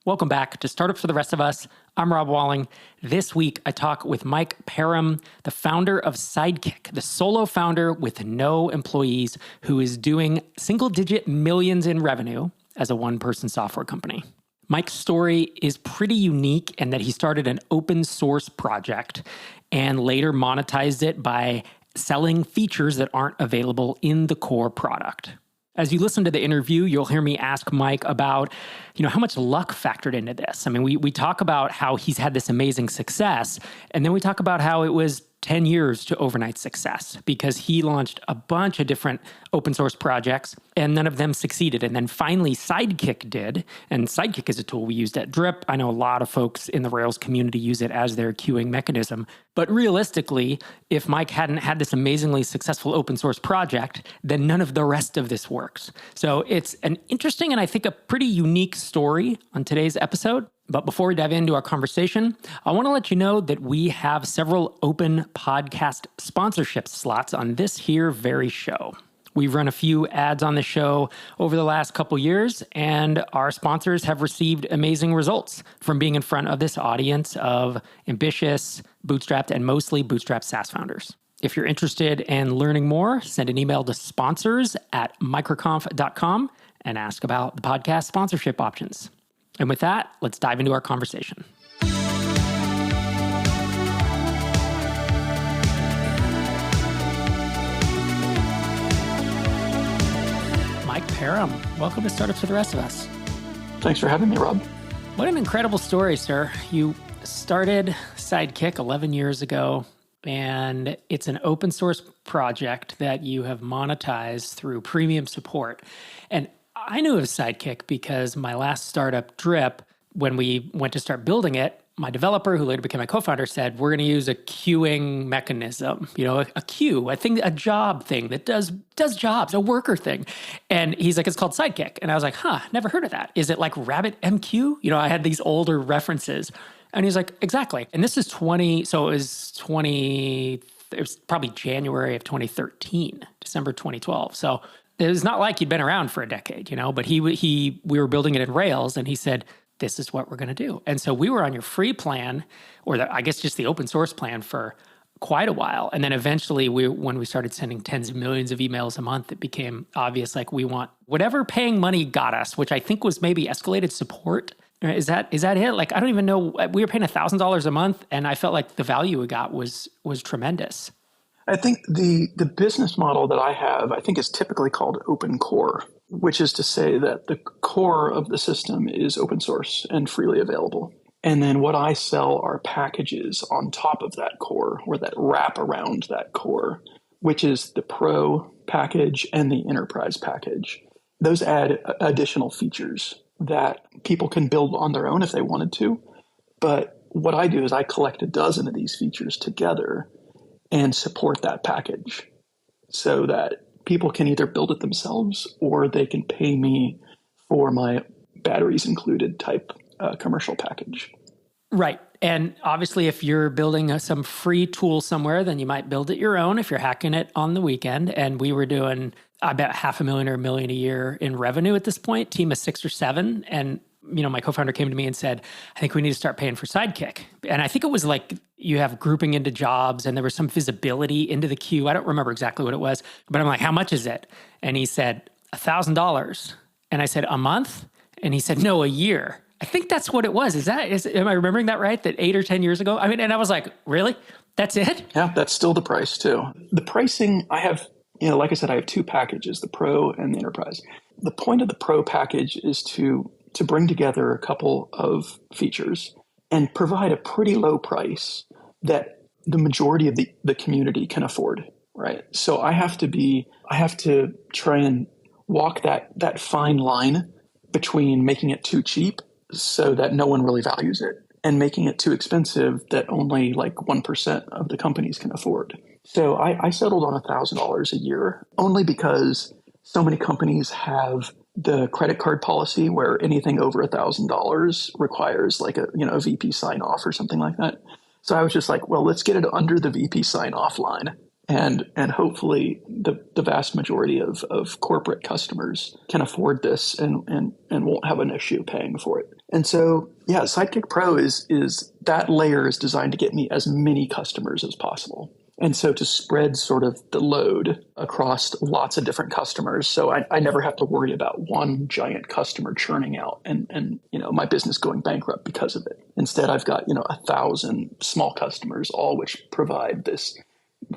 Welcome back to Startups for the Rest of Us. I'm Rob Walling. This week, I talk with Mike Perham, the founder of Sidekiq, the solo founder with no employees who is doing single-digit millions in revenue as a one-person software company. Mike's story is pretty unique in that he started an open source project and later monetized it by selling features that aren't available in the core product. As you listen to the interview, you'll hear me ask Mike about, how much luck factored into this. I mean, we talk about how he's had this amazing success, and then we talk about how it was 10 years to overnight success because he launched a bunch of different open source projects and none of them succeeded. And then finally Sidekiq did. And Sidekiq is a tool we used at Drip. I know a lot of folks in the Rails community use it as their queuing mechanism. But realistically, if Mike hadn't had this amazingly successful open source project, then none of the rest of this works. So it's an interesting and I think a pretty unique story on today's episode. But before we dive into our conversation, I want to let you know that we have several open podcast sponsorship slots on this here very show. We've run a few ads on the show over the last couple years, and our sponsors have received amazing results from being in front of this audience of ambitious, bootstrapped, and mostly bootstrapped SaaS founders. If you're interested in learning more, send an email to sponsors@microconf.com and ask about the podcast sponsorship options. And with that, let's dive into our conversation. Mike Perham, welcome to Startups for the Rest of Us. Thanks for having me, Rob. What an incredible story, sir. You started Sidekiq 11 years ago, and it's an open source project that you have monetized through premium support. And I knew of Sidekiq because my last startup, Drip, when we went to start building it, my developer, who later became my co-founder, said, we're going to use a queuing mechanism, a queue, a job thing that does jobs, a worker thing. And he's like, it's called Sidekiq. And I was like, never heard of that. Is it like RabbitMQ? I had these older references. And he's like, exactly. And this is it was probably January of 2013, December 2012. So it was not like he'd been around for a decade, but we were building it in Rails and he said, this is what we're going to do. And so we were on your free plan, or I guess just the open source plan for quite a while. And then eventually when we started sending tens of millions of emails a month, it became obvious, like we want whatever paying money got us, which I think was maybe escalated support. Is that it? Like, I don't even know. We were paying $1,000 a month and I felt like the value we got was tremendous. I think the business model that I have, I think is typically called open core, which is to say that the core of the system is open source and freely available. And then what I sell are packages on top of that core or that wrap around that core, which is the Pro package and the Enterprise package. Those add additional features that people can build on their own if they wanted to. But what I do is I collect a dozen of these features together and support that package so that people can either build it themselves or they can pay me for my batteries included type commercial package. Right. And obviously, if you're building some free tool somewhere, then you might build it your own if you're hacking it on the weekend. And we were doing, I bet, $500,000 or $1 million a year in revenue at this point, team of 6 or 7. And my co-founder came to me and said, I think we need to start paying for Sidekiq. And I think it was like you have grouping into jobs and there was some visibility into the queue. I don't remember exactly what it was, but I'm like, how much is it? And he said, $1,000. And I said, a month? And he said, no, a year. I think that's what it was. Am I remembering that right? That 8 or 10 years ago? I mean, and I was like, really? That's it? Yeah, that's still the price too. The pricing, I have, like I said, I have 2 packages, the Pro and the Enterprise. The point of the Pro package is to bring together a couple of features and provide a pretty low price that the majority of the community can afford, right? So I have to try and walk that fine line between making it too cheap so that no one really values it and making it too expensive that only like 1% of the companies can afford. So I settled on $1,000 a year only because so many companies have the credit card policy where anything over $1,000 requires like a VP sign off or something like that. So I was just like, well, let's get it under the VP sign off line And hopefully the vast majority of corporate customers can afford this and won't have an issue paying for it. And so, yeah, Sidekiq Pro is that layer is designed to get me as many customers as possible. And so to spread sort of the load across lots of different customers. So I never have to worry about one giant customer churning out and my business going bankrupt because of it. Instead, I've got, 1,000 small customers, all which provide this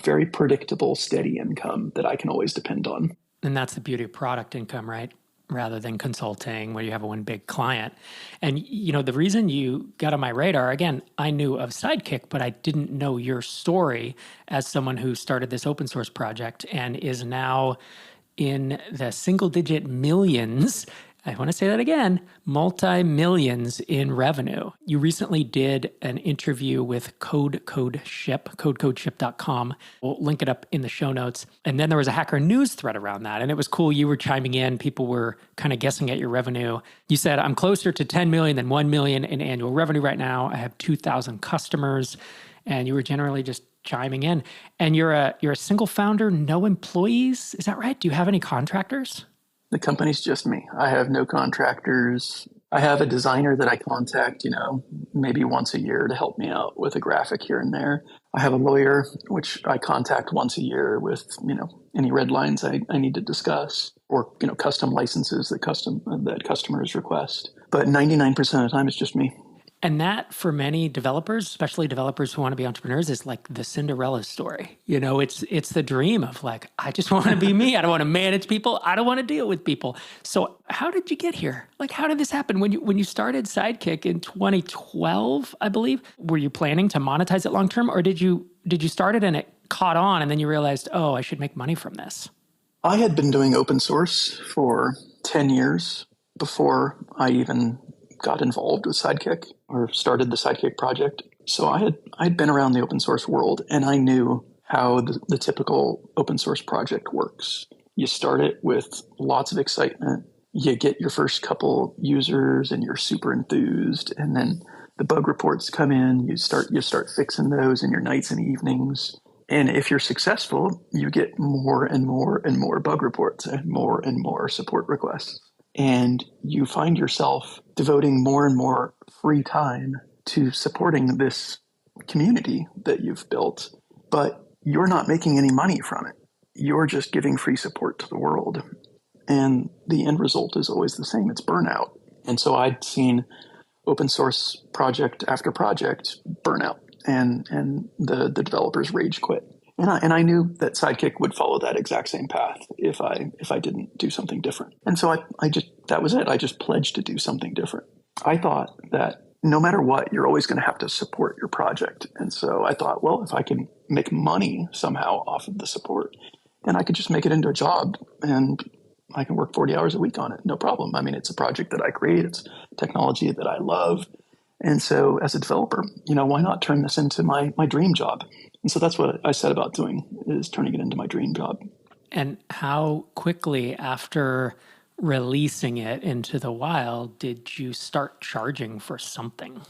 very predictable, steady income that I can always depend on. And that's the beauty of product income, right? Rather than consulting where you have one big client. And, the reason you got on my radar, again, I knew of Sidekiq, but I didn't know your story as someone who started this open source project and is now in the single digit millions. I want to say that again, multi-millions in revenue. You recently did an interview with codecodeship.com. We'll link it up in the show notes. And then there was a Hacker News thread around that. And it was cool. You were chiming in. People were kind of guessing at your revenue. You said, I'm closer to 10 million than 1 million in annual revenue right now. I have 2,000 customers. And you were generally just chiming in. And you're a single founder, no employees. Is that right? Do you have any contractors? The company's just me. I have no contractors. I have a designer that I contact, maybe once a year to help me out with a graphic here and there. I have a lawyer, which I contact once a year with, any red lines I need to discuss or, custom licenses that customers request. But 99% of the time, it's just me. And that for many developers, especially developers who want to be entrepreneurs, is like the Cinderella story. It's the dream of like, I just want to be me. I don't want to manage people. I don't want to deal with people. So how did you get here? Like, how did this happen? When you started Sidekiq in 2012, I believe, were you planning to monetize it long term, or did you start it and it caught on and then you realized, oh, I should make money from this? I had been doing open source for 10 years before I even got involved with Sidekiq or started the Sidekiq project. So I'd been around the open source world and I knew how the typical open source project works. You start it with lots of excitement. You get your first couple users and you're super enthused. And then the bug reports come in. You start fixing those in your nights and evenings. And if you're successful, you get more and more and more bug reports and more support requests. And you find yourself devoting more and more free time to supporting this community that you've built, but you're not making any money from it. You're just giving free support to the world. And the end result is always the same. It's burnout. And so I'd seen open source project after project burn out and the developers rage quit. And I knew that Sidekiq would follow that exact same path if I didn't do something different. And so that was it. I just pledged to do something different. I thought that no matter what, you're always going to have to support your project. And so I thought, well, if I can make money somehow off of the support, then I could just make it into a job and I can work 40 hours a week on it. No problem. I mean, it's a project that I create. It's technology that I love. And so as a developer, why not turn this into my dream job? And so that's what I set about doing, is turning it into my dream job. And how quickly after releasing it into the wild did you start charging for something?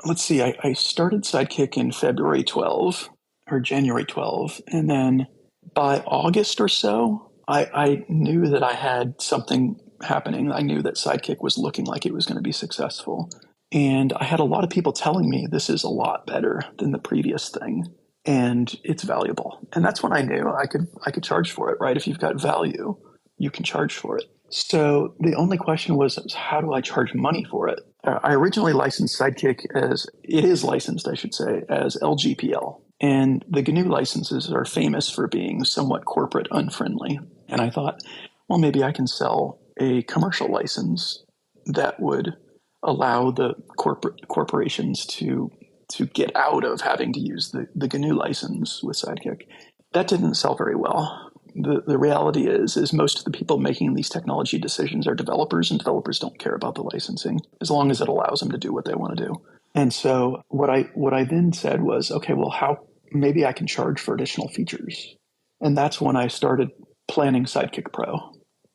Let's see. I started Sidekiq in February 12 or January 12. And then by August or so, I knew that I had something happening. I knew that Sidekiq was looking like it was going to be successful. And I had a lot of people telling me this is a lot better than the previous thing. And it's valuable. And that's when I knew I could charge for it, right? If you've got value, you can charge for it. So the only question was how do I charge money for it? I originally licensed Sidekiq as LGPL. And the GNU licenses are famous for being somewhat corporate unfriendly. And I thought, well, maybe I can sell a commercial license that would allow the corporations to get out of having to use the GNU license with Sidekiq. That didn't sell very well. The reality is most of the people making these technology decisions are developers, and developers don't care about the licensing as long as it allows them to do what they want to do. And so what I then said was, okay, well, how maybe I can charge for additional features. And that's when I started planning Sidekiq Pro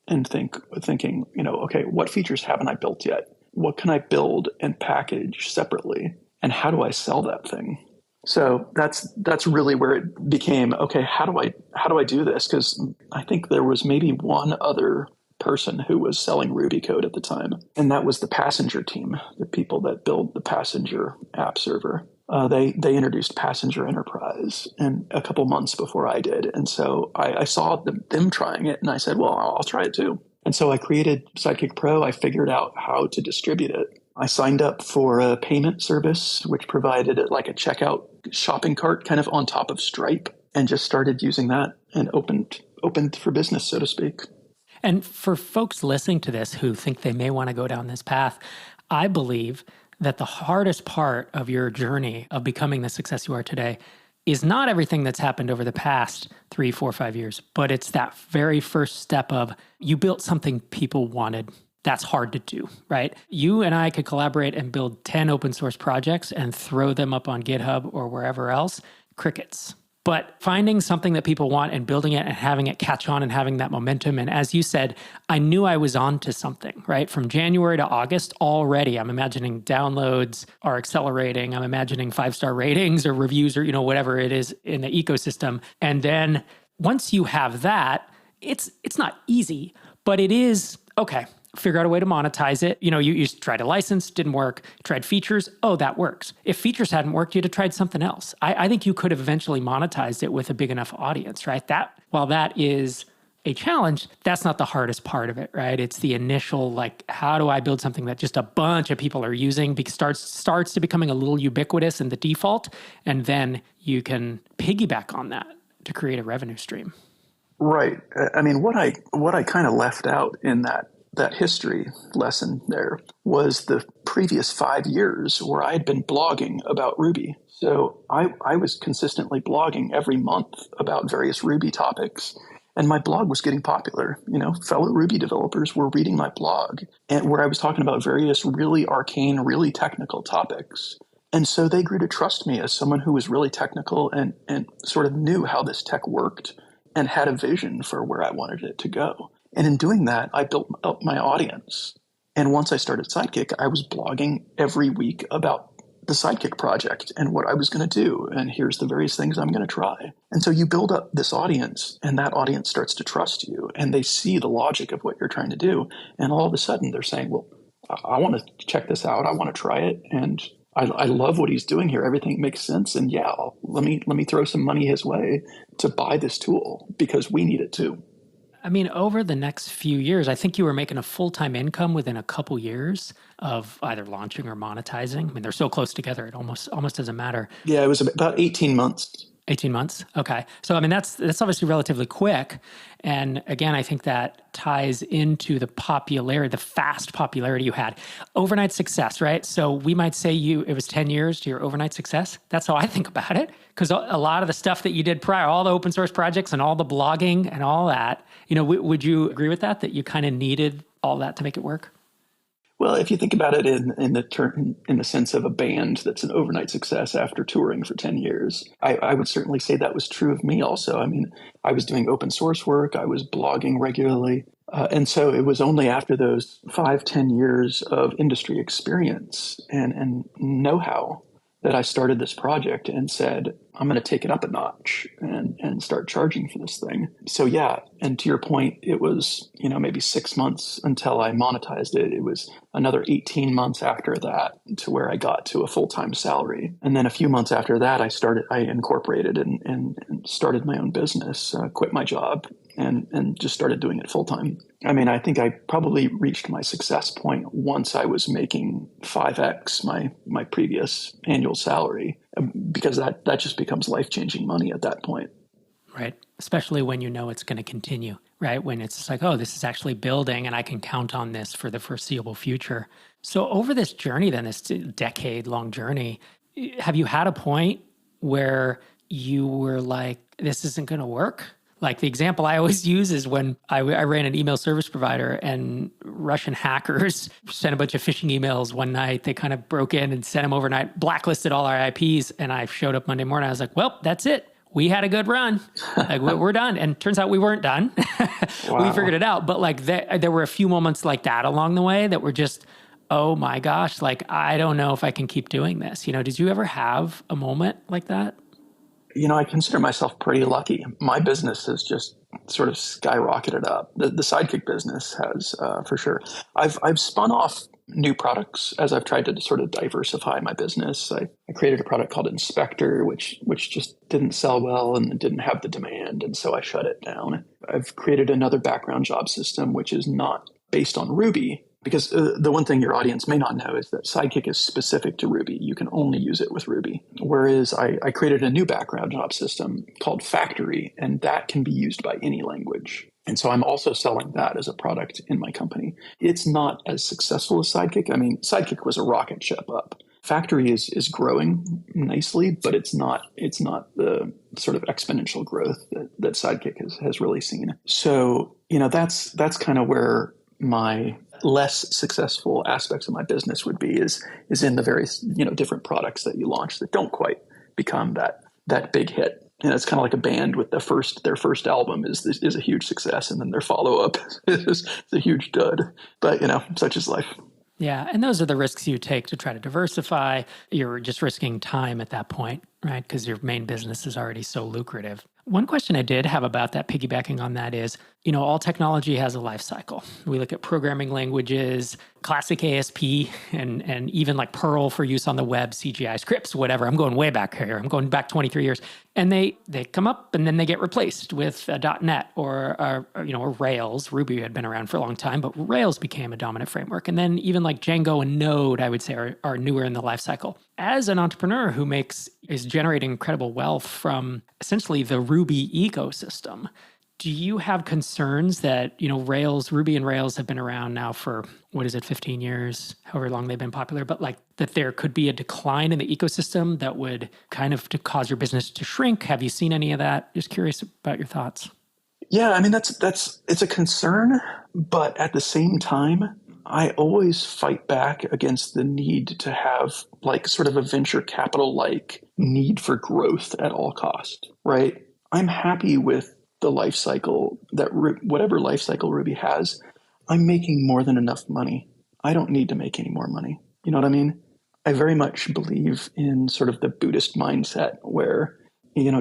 and thinking, okay, what features haven't I built yet? What can I build and package separately? And how do I sell that thing? So that's really where it became, okay, how do I do this? Because I think there was maybe one other person who was selling Ruby code at the time, and that was the Passenger team, the people that build the Passenger app server. They introduced Passenger Enterprise and a couple months before I did, and so I saw them trying it, and I said, well, I'll try it too. And so I created Sidekiq Pro. I figured out how to distribute it. I signed up for a payment service, which provided like a checkout shopping cart kind of on top of Stripe, and just started using that and opened for business, so to speak. And for folks listening to this who think they may want to go down this path, I believe that the hardest part of your journey of becoming the success you are today is not everything that's happened over the past 3, 4, 5 years, but it's that very first step of you built something people wanted. That's hard to do, right? You and I could collaborate and build 10 open source projects and throw them up on GitHub or wherever else. Crickets. But finding something that people want and building it and having it catch on and having that momentum. And as you said, I knew I was on to something, right? From January to August already, I'm imagining downloads are accelerating. I'm imagining 5-star ratings or reviews or, whatever it is in the ecosystem. And then once you have that, it's not easy, but it is, okay, figure out a way to monetize it. You tried a license, didn't work. Tried features. Oh, that works. If features hadn't worked, you'd have tried something else. I think you could have eventually monetized it with a big enough audience, right? While that is a challenge, that's not the hardest part of it, right? It's the initial, like, how do I build something that just a bunch of people are using, because starts to becoming a little ubiquitous and the default, and then you can piggyback on that to create a revenue stream. Right. I mean, what I kind of left out in that history lesson there was the previous 5 years where I had been blogging about Ruby. So I was consistently blogging every month about various Ruby topics, and my blog was getting popular. Fellow Ruby developers were reading my blog, and where I was talking about various really arcane, really technical topics. And so they grew to trust me as someone who was really technical and sort of knew how this tech worked and had a vision for where I wanted it to go. And in doing that, I built up my audience. And once I started Sidekiq, I was blogging every week about the Sidekiq project and what I was going to do. And here's the various things I'm going to try. And so you build up this audience, and that audience starts to trust you, and they see the logic of what you're trying to do. And all of a sudden they're saying, well, I want to check this out. I want to try it. And I love what he's doing here. Everything makes sense. And yeah, let me throw some money his way to buy this tool because we need it too. I mean, over the next few years, I think you were making a full-time income within a couple years of either launching or monetizing. I mean, they're so close together, it almost doesn't matter. Yeah, it was about 18 months. 18 months? Okay. So, I mean, that's obviously relatively quick. And again, I think that ties into the fast popularity you had. Overnight success, right? So we might say it was 10 years to your overnight success. That's how I think about it. Because a lot of the stuff that you did prior, all the open source projects and all the blogging and all that, would you agree with that you kind of needed all that to make it work? Well, if you think about it in the sense of a band that's an overnight success after touring for 10 years, I would certainly say that was true of me also. I mean, I was doing open source work. I was blogging regularly. And so it was only after those 5-10 years of industry experience and know-how that I started this project and said, I'm going to take it up a notch and start charging for this thing. So yeah, and to your point, it was, maybe 6 months until I monetized it. It was another 18 months after that to where I got to a full-time salary. And then a few months after that, I incorporated and started my own business, quit my job and just started doing it full-time. I mean, I think I probably reached my success point once I was making 5x my previous annual salary, because that just becomes life-changing money at that point. Right. Especially when it's going to continue, right? When it's like, oh, this is actually building and I can count on this for the foreseeable future. So over this journey then, this decade-long journey, have you had a point where you were like, this isn't going to work? Like the example I always use is when I ran an email service provider and Russian hackers sent a bunch of phishing emails one night. They kind of broke in and sent them overnight, blacklisted all our IPs. And I showed up Monday morning. I was like, well, that's it. We had a good run. Like we're done. And turns out we weren't done. Wow. We figured it out. But like there were a few moments like that along the way that were just, oh my gosh, like, I don't know if I can keep doing this. Did you ever have a moment like that? I consider myself pretty lucky. My business has just sort of skyrocketed up. The Sidekiq business has, for sure. I've spun off new products as I've tried to sort of diversify my business. I created a product called Inspector, which just didn't sell well and didn't have the demand, and so I shut it down. I've created another background job system, which is not based on Ruby, because the one thing your audience may not know is that Sidekiq is specific to Ruby. You can only use it with Ruby. Whereas I created a new background job system called Factory, and that can be used by any language. And so I'm also selling that as a product in my company. It's not as successful as Sidekiq. I mean, Sidekiq was a rocket ship up. Factory is growing nicely, but it's not the sort of exponential growth that Sidekiq has really seen. So, that's kind of where my less successful aspects of my business would be is in the various, different products that you launch that don't quite become that big hit. And it's kind of like a band with their first album is a huge success, and then their follow-up is a huge dud. But, such is life. Yeah, and those are the risks you take to try to diversify. You're just risking time at that point, right? Because your main business is already so lucrative. One question I did have about that, piggybacking on that, is, all technology has a life cycle. We look at programming languages, classic ASP, and even like Perl for use on the web, CGI scripts, whatever. I'm going way back here. I'm going back 23 years. And they come up and then they get replaced with .NET or Rails. Ruby had been around for a long time, but Rails became a dominant framework. And then even like Django and Node, I would say, are newer in the life cycle. As an entrepreneur who is generating incredible wealth from essentially the Ruby ecosystem, do you have concerns that, Ruby and Rails have been around now for, 15 years, however long they've been popular, but like that there could be a decline in the ecosystem that would kind of to cause your business to shrink? Have you seen any of that? Just curious about your thoughts. Yeah, I mean, it's a concern, but at the same time, I always fight back against the need to have like sort of a venture capital like need for growth at all cost, right? I'm happy with the life cycle whatever life cycle Ruby has. I'm making more than enough money. I don't need to make any more money. You know what I mean? I very much believe in sort of the Buddhist mindset where,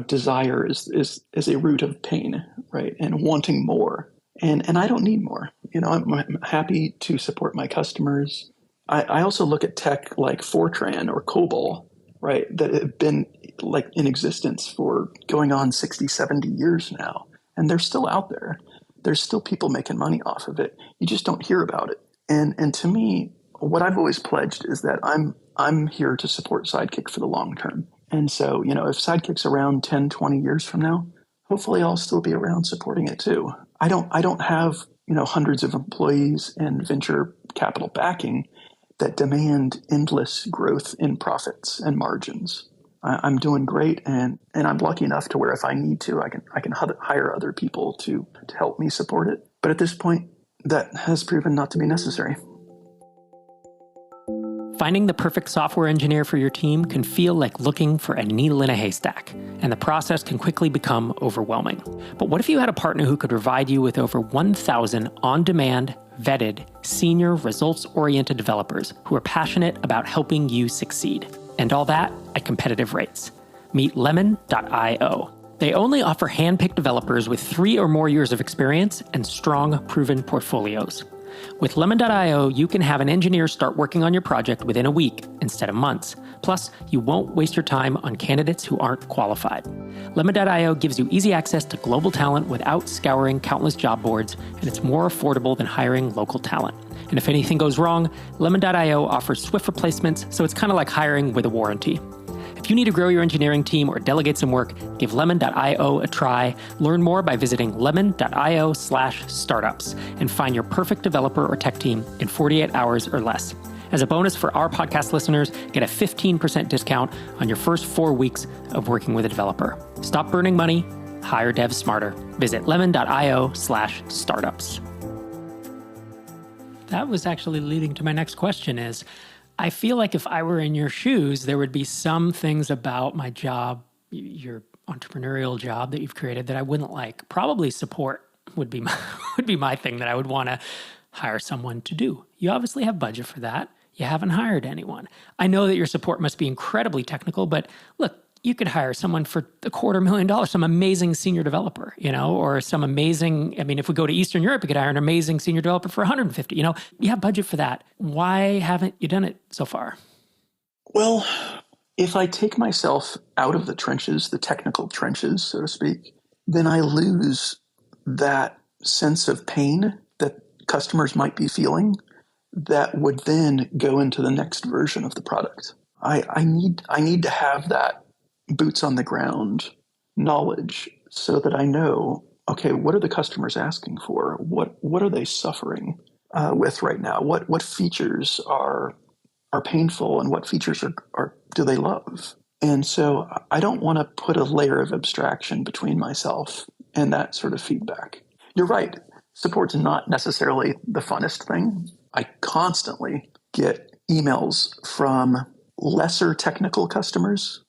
desire is a root of pain, right? And wanting more. And I don't need more. I'm happy to support my customers. I also look at tech like Fortran or COBOL, right, that have been like in existence for going on 60, 70 years now. And they're still out there. There's still people making money off of it. You just don't hear about it. And to me, what I've always pledged is that I'm here to support Sidekiq for the long term. And so, if Sidekiq's around 10, 20 years from now, hopefully I'll still be around supporting it too. I don't have, hundreds of employees and venture capital backing that demand endless growth in profits and margins. I'm doing great, and I'm lucky enough to where if I need to, I can hire other people to help me support it. But at this point, that has proven not to be necessary. Finding the perfect software engineer for your team can feel like looking for a needle in a haystack, and the process can quickly become overwhelming. But what if you had a partner who could provide you with over 1,000 on-demand, vetted, senior, results-oriented developers who are passionate about helping you succeed? And all that at competitive rates. Meet Lemon.io. They only offer hand-picked developers with 3 or more years of experience and strong, proven portfolios. With Lemon.io, you can have an engineer start working on your project within a week instead of months. Plus, you won't waste your time on candidates who aren't qualified. Lemon.io gives you easy access to global talent without scouring countless job boards, and it's more affordable than hiring local talent. And if anything goes wrong, Lemon.io offers swift replacements, so it's kind of like hiring with a warranty. If you need to grow your engineering team or delegate some work, give Lemon.io a try. Learn more by visiting lemon.io/startups and find your perfect developer or tech team in 48 hours or less. As a bonus for our podcast listeners, get a 15% discount on your first 4 weeks of working with a developer. Stop burning money, hire devs smarter. Visit lemon.io/startups. That was actually leading to my next question is, I feel like if I were in your shoes, there would be some things about my job, your entrepreneurial job that you've created that I wouldn't like. Probably support would be my thing that I would want to hire someone to do. You obviously have budget for that. you haven't hired anyone. I know that your support must be incredibly technical, but look, you could hire someone for $250,000, some amazing senior developer, or some amazing, if we go to Eastern Europe, you could hire an amazing senior developer for 150, you have budget for that. Why haven't you done it so far? Well, if I take myself out of the trenches, the technical trenches, so to speak, then I lose that sense of pain that customers might be feeling that would then go into the next version of the product. I need to have that boots on the ground knowledge so that I know, okay, what are the customers asking for? What are they suffering with right now? What features are painful and what features are do they love? And so I don't want to put a layer of abstraction between myself and that sort of feedback. You're right. Support's not necessarily the funnest thing. I constantly get emails from lesser technical customers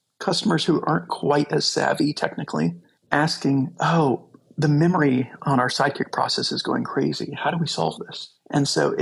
who aren't quite as savvy technically, asking, oh, the memory on our Sidekiq process is going crazy. How do we solve this? And so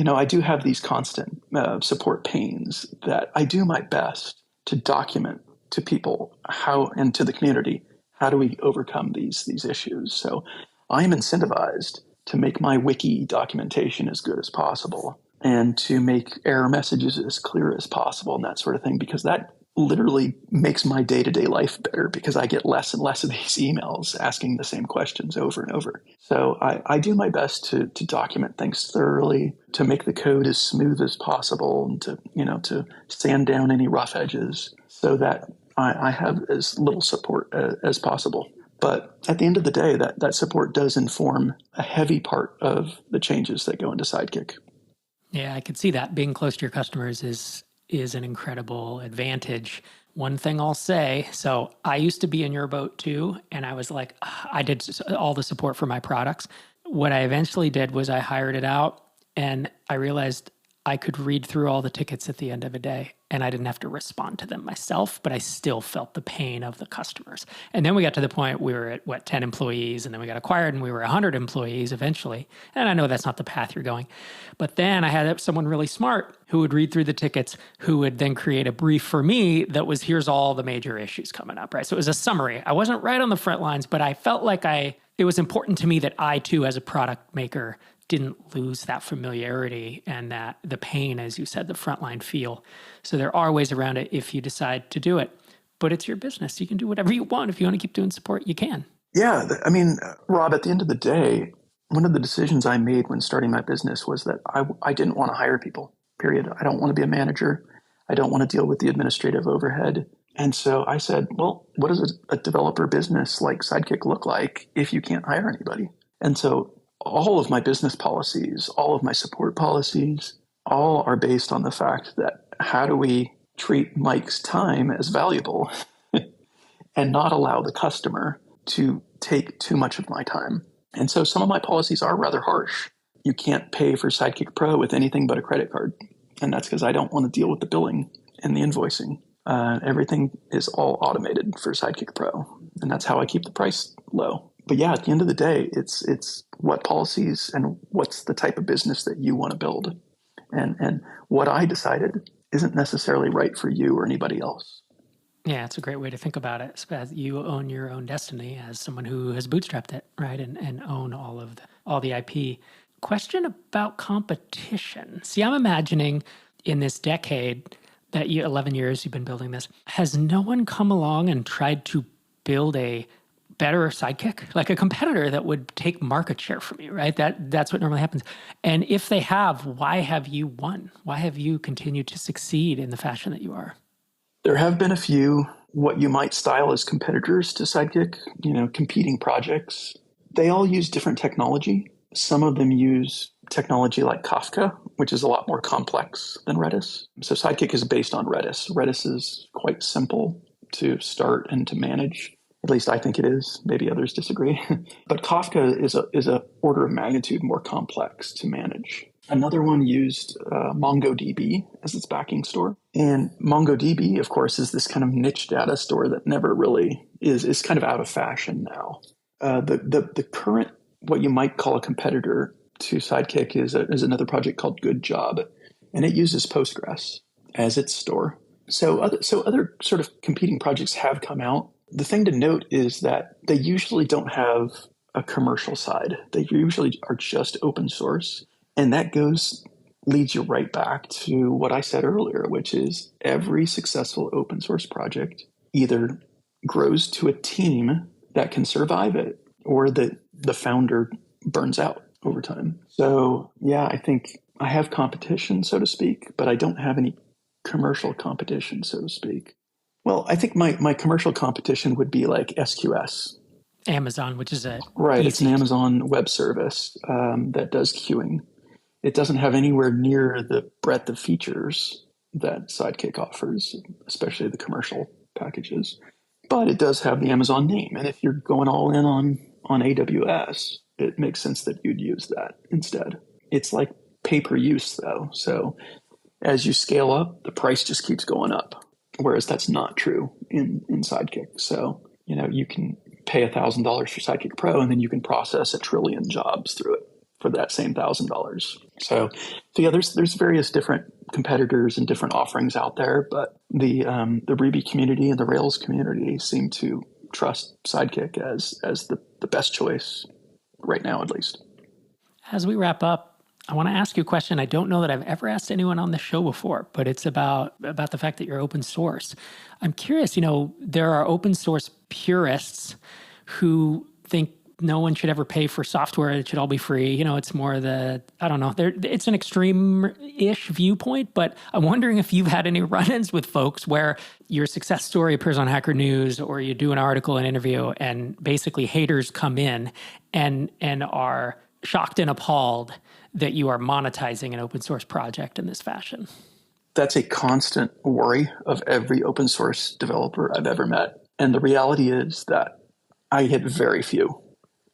I do have these constant support pains that I do my best to document to people how, and to the community, how do we overcome these issues? So I'm incentivized to make my wiki documentation as good as possible and to make error messages as clear as possible and that sort of thing, because that literally makes my day-to-day life better because I get less and less of these emails asking the same questions over and over. So I do my best to document things thoroughly, to make the code as smooth as possible, and to sand down any rough edges so that I have as little support as possible. But at the end of the day, that support does inform a heavy part of the changes that go into Sidekiq. Yeah, I can see that. Being close to your customers is an incredible advantage. One thing I'll say, so I used to be in your boat too, and I was like, I did all the support for my products. What I eventually did was I hired it out, and I realized I could read through all the tickets at the end of a day, and I didn't have to respond to them myself, but I still felt the pain of the customers. And then we got to the point we were at 10 employees, and then we got acquired, and we were 100 employees eventually. And I know that's not the path you're going. But then I had someone really smart who would read through the tickets, who would then create a brief for me that was, here's all the major issues coming up, right? So it was a summary. I wasn't right on the front lines, but I felt like it was important to me that I, too, as a product maker, didn't lose that familiarity and that the pain, as you said, the frontline feel. So there are ways around it if you decide to do it. But it's your business. You can do whatever you want. If you want to keep doing support, you can. Yeah. Rob, at the end of the day, one of the decisions I made when starting my business was that I didn't want to hire people, period. I don't want to be a manager. I don't want to deal with the administrative overhead. And so I said, well, what does a developer business like Sidekiq look like if you can't hire anybody? And so all of my business policies, all of my support policies, all are based on the fact that how do we treat Mike's time as valuable and not allow the customer to take too much of my time. And so some of my policies are rather harsh. You can't pay for Sidekiq Pro with anything but a credit card. And that's because I don't want to deal with the billing and the invoicing. Everything is all automated for Sidekiq Pro. And that's how I keep the price low. But yeah, at the end of the day, it's what policies and what's the type of business that you want to build. And what I decided isn't necessarily right for you or anybody else. Yeah, it's a great way to think about it. You own your own destiny as someone who has bootstrapped it, right? And own all the IP. Question about competition. See, I'm imagining in this decade that 11 years you've been building this, has no one come along and tried to build a better Sidekiq, like a competitor that would take market share from you, right? That's what normally happens. And if they have, why have you won? Why have you continued to succeed in the fashion that you are? There have been a few, what you might style as competitors to Sidekiq, competing projects. They all use different technology. Some of them use technology like Kafka, which is a lot more complex than Redis. So Sidekiq is based on Redis. Redis is quite simple to start and to manage. At least I think it is. Maybe others disagree. But Kafka is a order of magnitude more complex to manage. Another one used MongoDB as its backing store. And MongoDB, of course, is this kind of niche data store that never really is kind of out of fashion now. The current, what you might call a competitor to Sidekiq is another project called Good Job. and it uses Postgres as its store. So other sort of competing projects have come out. The thing to note is that they usually don't have a commercial side. They usually are just open source. And that leads you right back to what I said earlier, which is every successful open source project either grows to a team that can survive it, or the founder burns out over time. So yeah, I think I have competition, so to speak, but I don't have any commercial competition, so to speak. Well, I think my commercial competition would be like SQS. Amazon, which is right. It's an Amazon web service that does queuing. It doesn't have anywhere near the breadth of features that Sidekiq offers, especially the commercial packages. But it does have the Amazon name. And if you're going all in on AWS, it makes sense that you'd use that instead. It's like pay-per-use, though. So as you scale up, the price just keeps going up, whereas that's not true in Sidekiq. So, you can pay $1,000 for Sidekiq Pro, and then you can process 1 trillion jobs through it for that same $1,000. So yeah, there's various different competitors and different offerings out there, but the Ruby community and the Rails community seem to trust Sidekiq as the best choice right now, at least. As we wrap up, I want to ask you a question I don't know that I've ever asked anyone on the show before, but it's about the fact that you're open source. I'm curious, there are open source purists who think no one should ever pay for software. It should all be free. It's more it's an extreme-ish viewpoint, but I'm wondering if you've had any run-ins with folks where your success story appears on Hacker News, or you do an article, an interview, and basically haters come in and are shocked and appalled that you are monetizing an open source project in this fashion. That's a constant worry of every open source developer I've ever met. And the reality is that I hit very few.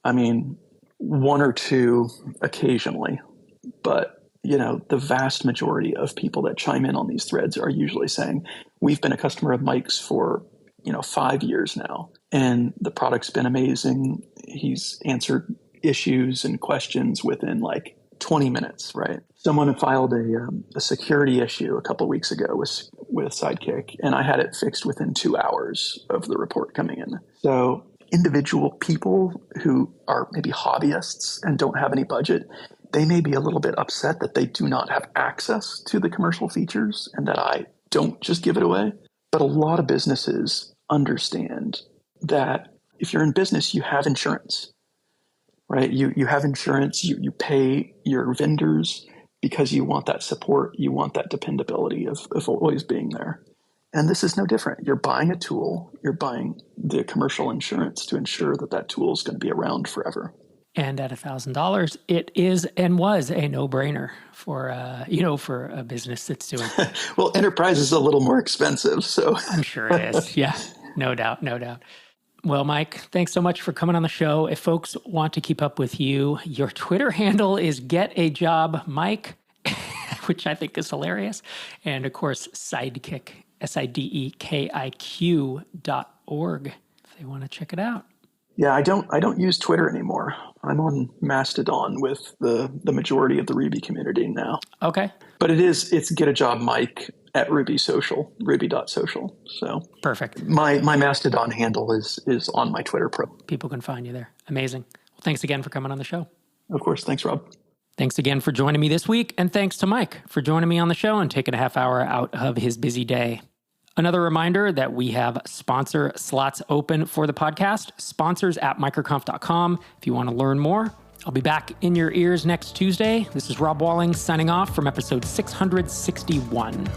I mean, 1 or 2 occasionally, but the vast majority of people that chime in on these threads are usually saying, we've been a customer of Mike's for 5 years now, and the product's been amazing. He's answered issues and questions within like 20 minutes, right? Someone filed a security issue a couple of weeks ago with Sidekiq, and I had it fixed within 2 hours of the report coming in. So individual people who are maybe hobbyists and don't have any budget, they may be a little bit upset that they do not have access to the commercial features and that I don't just give it away. But a lot of businesses understand that if you're in business, you have insurance, right? You have insurance, you pay your vendors because you want that support, you want that dependability of always being there. And this is no different. You're buying a tool, you're buying the commercial insurance to ensure that tool is going to be around forever. And at $1,000, it is and was a no-brainer for a business that's doing. Well, enterprise is a little more expensive, so I'm sure it is. Yeah, no doubt. Well, Mike, thanks so much for coming on the show. If folks want to keep up with you, your Twitter handle is GetAJobMike, which I think is hilarious, and of course Sidekiq. Sidekiq.org if they want to check it out. Yeah, I don't use Twitter anymore. I'm on Mastodon with the majority of the Ruby community now. Okay. But it's Get a Job Mike at ruby.social. So perfect. My Mastodon handle is on my Twitter pro. People can find you there. Amazing. Well, thanks again for coming on the show. Of course. Thanks, Rob. Thanks again for joining me this week, and thanks to Mike for joining me on the show and taking a half hour out of his busy day. Another reminder that we have sponsor slots open for the podcast, sponsors at microconf.com. If you want to learn more, I'll be back in your ears next Tuesday. This is Rob Walling signing off from episode 661.